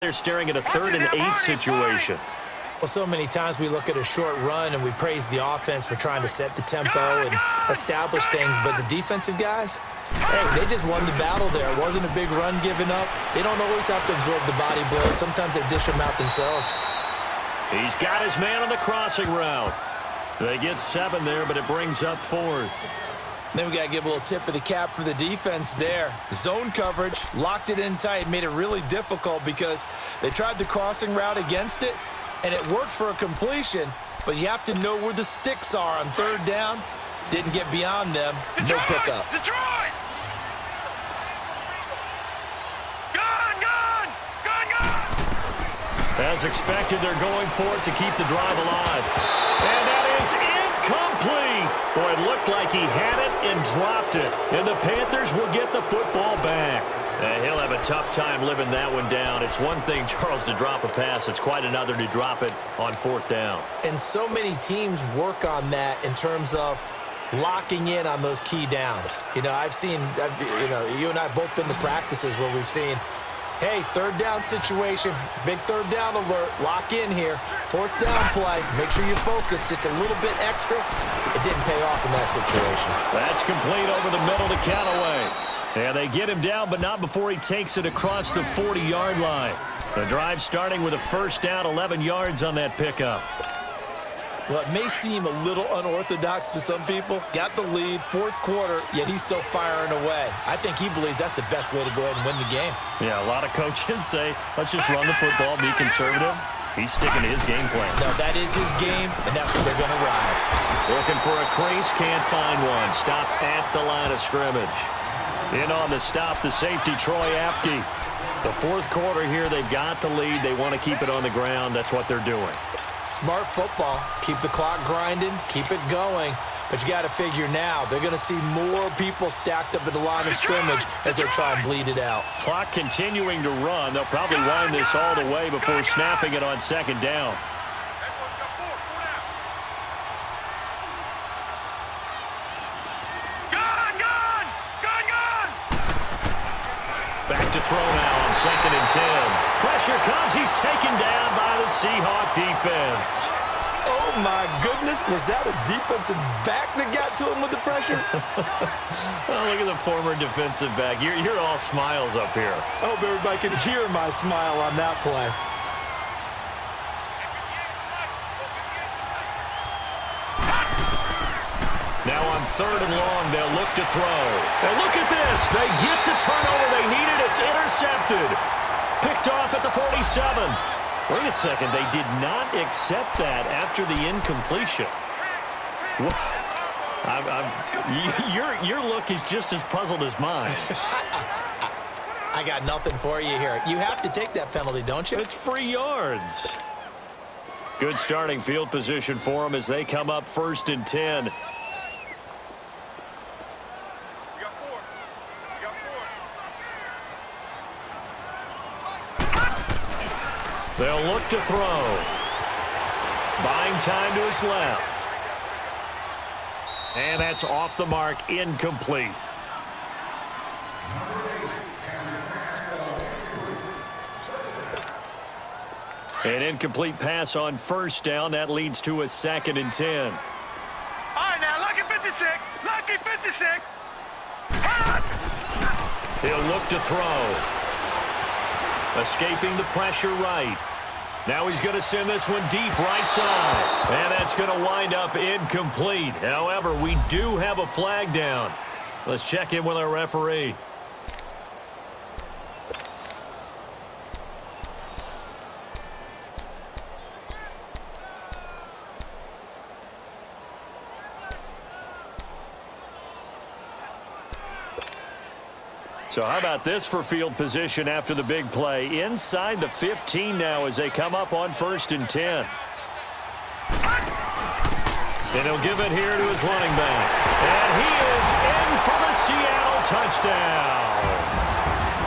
They're staring at a 3rd and 8 situation. Well, so many times we look at a short run and we praise the offense for trying to set the tempo and establish things, but the defensive guys, hey, they just won the battle there. It wasn't a big run given up. They don't always have to absorb the body blows. Sometimes they dish them out themselves. He's got his man on the crossing route. They get 7 there, but it brings up 4th. Then we got to give a little tip of the cap for the defense there. Zone coverage, locked it in tight, made it really difficult because they tried the crossing route against it, and it worked for a completion, but you have to know where the sticks are on 3rd down. Didn't get beyond them. No pickup. Detroit! Gone! As expected, they're going for it to keep the drive alive. And that is incomplete. Boy, it looked like he had it and dropped it. And the Panthers will get the football back. He'll have a tough time living that one down. It's one thing, Charles, to drop a pass. It's quite another to drop it on 4th down. And so many teams work on that in terms of locking in on those key downs. You know, you and I both been to practices where we've seen, hey, 3rd down situation, big 3rd down alert, lock in here. 4th down play, make sure you focus just a little bit extra. It didn't pay off in that situation. That's complete over the middle to Callaway. And they get him down, but not before he takes it across the 40-yard line. The drive starting with a 1st down, 11 yards on that pickup. Well, it may seem a little unorthodox to some people. Got the lead, 4th quarter, yet he's still firing away. I think he believes that's the best way to go ahead and win the game. Yeah, a lot of coaches say, let's just run the football, be conservative. He's sticking to his game plan. No, that is his game, and that's what they're going to ride. Looking for a crease, can't find one. Stopped at the line of scrimmage. In on the stop, the safety, Troy Apke. The 4th quarter here, they've got the lead. They want to keep it on the ground. That's what they're doing. Smart football. Keep the clock grinding. Keep it going. But you got to figure now, they're going to see more people stacked up at the line of scrimmage as they try and bleed it out. Clock continuing to run. They'll probably wind this all the way before snapping it on 2nd down. Back to throw now on 2nd and 10. Pressure comes. He's taken down by the Seahawk defense. Oh, my goodness. Was that a defensive back that got to him with the pressure? Oh, look at the former defensive back. You're all smiles up here. I hope everybody can hear my smile on that play. Now on 3rd and long, they'll look to throw. And look at this. They get the turnover they needed. It's intercepted. Picked off at the 47. Wait a second. They did not accept that after the incompletion. Your look is just as puzzled as mine. I got nothing for you here. You have to take that penalty, don't you? It's free yards. Good starting field position for them as they come up 1st and 10. They'll look to throw. Buying time to his left. And that's off the mark, incomplete. An incomplete pass on 1st down. That leads to a 2nd and 10. All right, now, lucky 56. Lucky 56. He'll look to throw. Escaping the pressure right. Now he's going to send this one deep right side. And that's going to wind up incomplete. However, we do have a flag down. Let's check in with our referee. So how about this for field position after the big play? Inside the 15 now as they come up on 1st and 10. And he'll give it here to his running back. And he is in for the Seattle touchdown.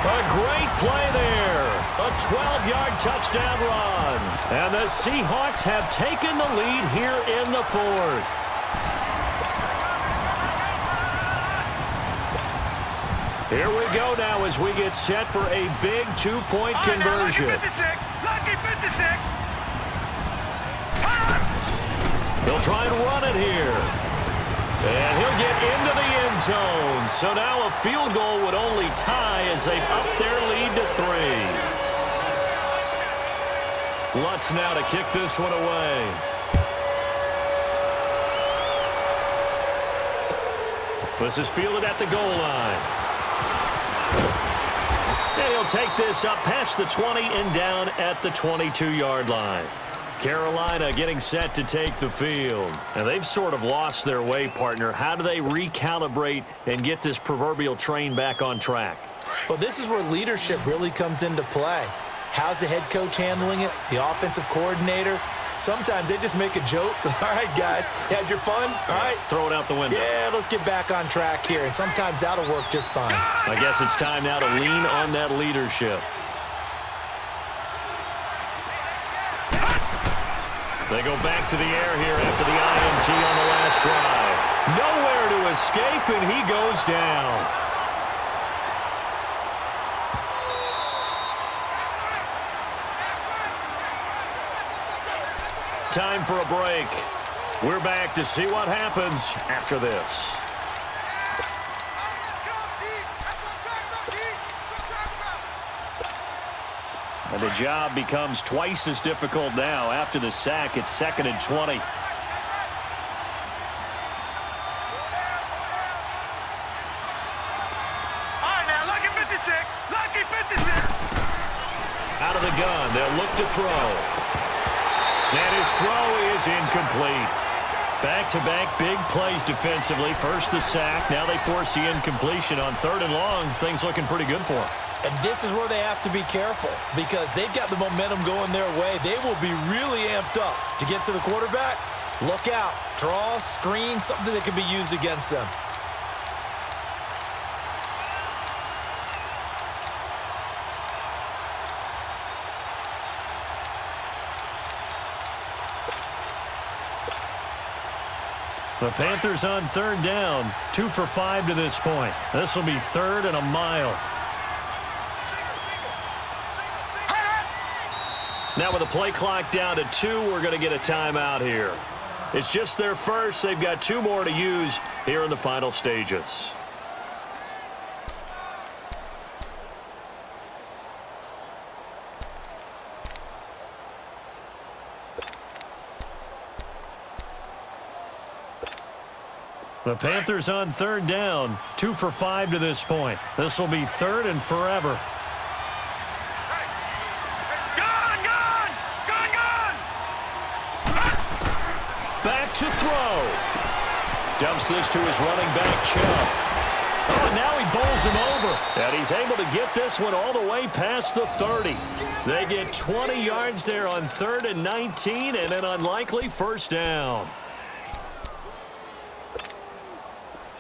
A great play there. A 12-yard touchdown run. And the Seahawks have taken the lead here in the 4th. Here we go now as we get set for a big two-point conversion. Lucky 56. Lucky 56. They'll try and run it here. And he'll get into the end zone. So now a field goal would only tie as they've upped their lead to 3. Lutz now to kick this one away. This is fielded at the goal line. And he'll take this up past the 20 and down at the 22-yard line. Carolina getting set to take the field. And they've sort of lost their way, partner. How do they recalibrate and get this proverbial train back on track? Well, this is where leadership really comes into play. How's the head coach handling it? The offensive coordinator? Sometimes they just make a joke. All right, guys, you had your fun? All right. Throw it out the window. Yeah, let's get back on track here. And sometimes that'll work just fine. I guess it's time now to lean on that leadership. They go back to the air here after the INT on the last drive. Nowhere to escape, and he goes down. Time for a break. We're back to see what happens after this. And the job becomes twice as difficult now. After the sack, it's 2nd and 20. All right, now, lucky 56. Lucky 56. Out of the gun, they'll look to throw. And his throw is incomplete. Back-to-back big plays defensively. First the sack. Now they force the incompletion on 3rd and long. Things looking pretty good for them. And this is where they have to be careful because they've got the momentum going their way. They will be really amped up to get to the quarterback. Look out. Draw, screen, something that can be used against them. The Panthers on 3rd down. 2 for 5 to this point. This will be 3rd and a mile. Now with the play clock down to 2, we're going to get a timeout here. It's just their first. They've got 2 more to use here in the final stages. The Panthers on 3rd down. 2 for 5 to this point. This will be 3rd and forever. Back to throw. Dumps this to his running back, Chubb. Oh, and now he bowls him over. And he's able to get this one all the way past the 30. They get 20 yards there on 3rd and 19 and an unlikely first down.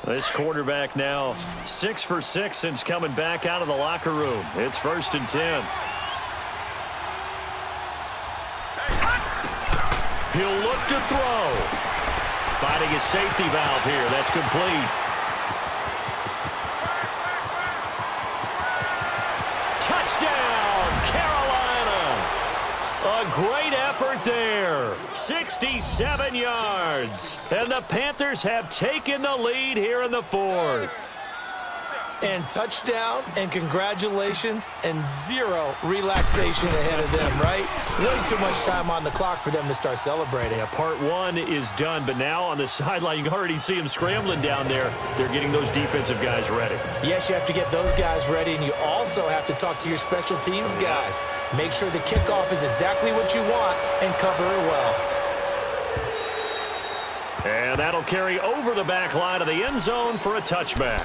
This quarterback now 6 for 6 since coming back out of the locker room. It's 1st and 10. He'll look to throw. Finding his safety valve here. That's complete. Touchdown, Carolina. A great effort there. 67 yards. And the Panthers have taken the lead here in the 4th. And touchdown, and congratulations, and 0 relaxation ahead of them, right? Way too much time on the clock for them to start celebrating. Yeah, part 1 is done, but now on the sideline, you can already see them scrambling down there. They're getting those defensive guys ready. Yes, you have to get those guys ready, and you also have to talk to your special teams guys. Make sure the kickoff is exactly what you want and cover it well. And that'll carry over the back line of the end zone for a touchback.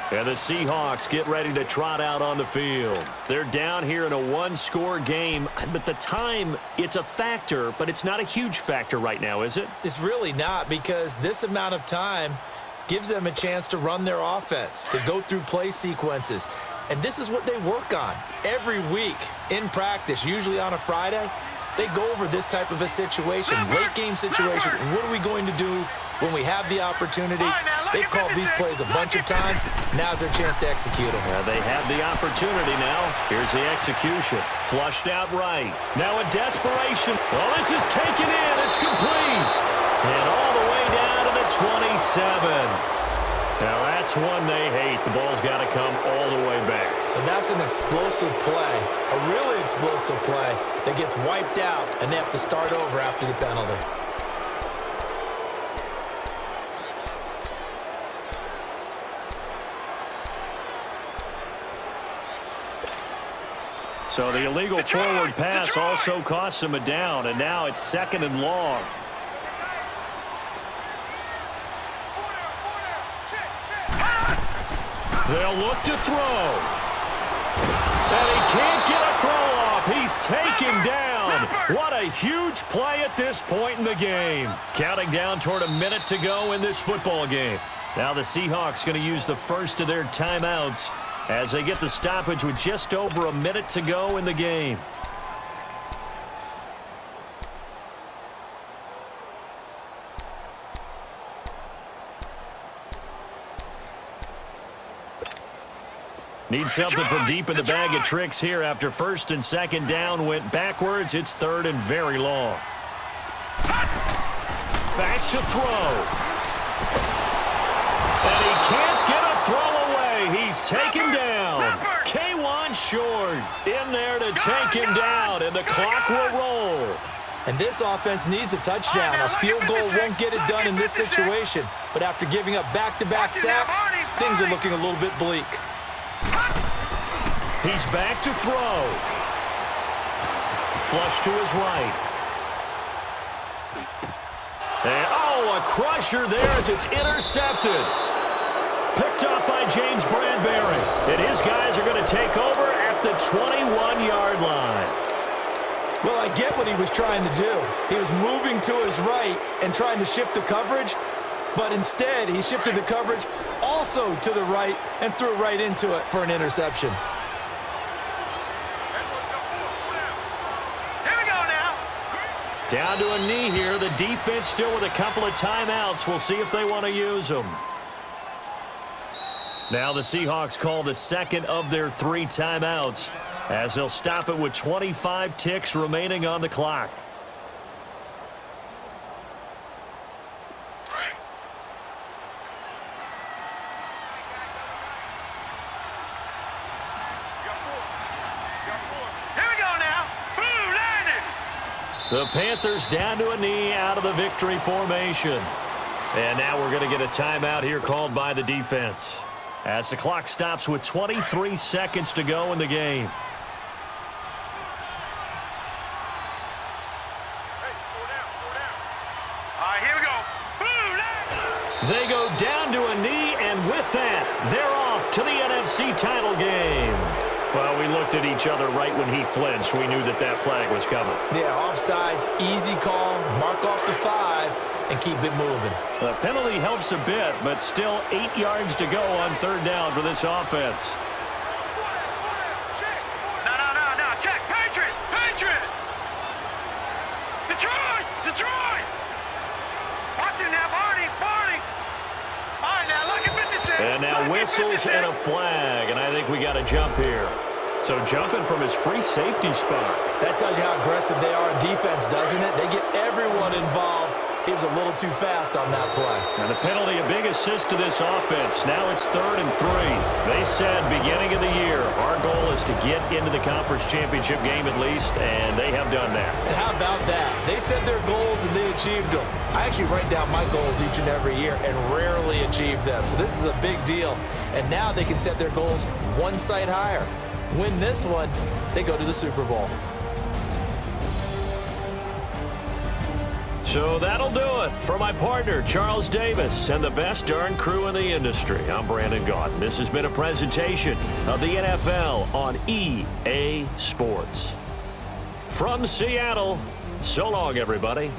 And the Seahawks get ready to trot out on the field. They're down here in a 1-score game, but the time, it's a factor, but it's not a huge factor right now, is it? It's really not, because this amount of time gives them a chance to run their offense, to go through play sequences. And this is what they work on every week in practice, usually on a Friday. They go over this type of a situation, late game situation. What are we going to do when we have the opportunity? They've called these plays a bunch of times. Now's their chance to execute them. Yeah, they have the opportunity now. Here's the execution. Flushed out right. Now in desperation. Well, this is taken in. It's complete. And all the way down to the 27. Now that's one they hate. The ball's got to come all the way back. So that's an explosive play, a really explosive play that gets wiped out, and they have to start over after the penalty. So the illegal forward pass also costs him a down, and now it's 2nd and long. They'll look to throw. And he can't get a throw off. He's taken down. What a huge play at this point in the game. Counting down toward a minute to go in this football game. Now the Seahawks going to use the first of their timeouts as they get the stoppage with just over a minute to go in the game. Need something from deep in the bag of tricks here after 1st and 2nd down went backwards. It's 3rd and very long. Back to throw. And he can't get a throw away. He's taken down. K1 short in there to take him down, and the clock will roll. And this offense needs a touchdown. A field goal won't get it done in this situation. But after giving up back-to-back sacks, things are looking a little bit bleak. He's back to throw. Flush to his right. And, a crusher there as it's intercepted. Picked up by James Bradbury. And his guys are going to take over at the 21-yard line. Well, I get what he was trying to do. He was moving to his right and trying to shift the coverage, but instead he shifted the coverage also to the right and threw right into it for an interception. Down to a knee here. The defense still with a couple of timeouts. We'll see if they want to use them. Now the Seahawks call the 2nd of their 3 timeouts as they'll stop it with 25 ticks remaining on the clock. The Panthers down to a knee out of the victory formation. And now we're going to get a timeout here called by the defense as the clock stops with 23 seconds to go in the game. Here we go. They go down to a knee, and with that, they're off to the NFC title game. Well, we looked at each other right when he flinched. We knew that that flag was coming. Yeah, offsides, easy call, mark off the 5, and keep it moving. The penalty helps a bit, but still 8 yards to go on 3rd down for this offense. No, check. Patriot. Detroit. Watch it now, Barney. All right, now look at 56. And now whistles and a flag, and I think we got a jump here. So jumping from his free safety spot. That tells you how aggressive they are in defense, doesn't it? They get everyone involved. He was a little too fast on that play. And the penalty, a big assist to this offense. Now it's 3rd and 3. They said beginning of the year, our goal is to get into the conference championship game at least, and they have done that. And how about that? They set their goals and they achieved them. I actually write down my goals each and every year and rarely achieve them. So this is a big deal. And now they can set their goals one site higher. Win this one, they go to the Super Bowl. So that'll do it for my partner, Charles Davis, and the best darn crew in the industry. I'm Brandon Gaudin. This has been a presentation of the NFL on EA Sports. From Seattle, so long, everybody.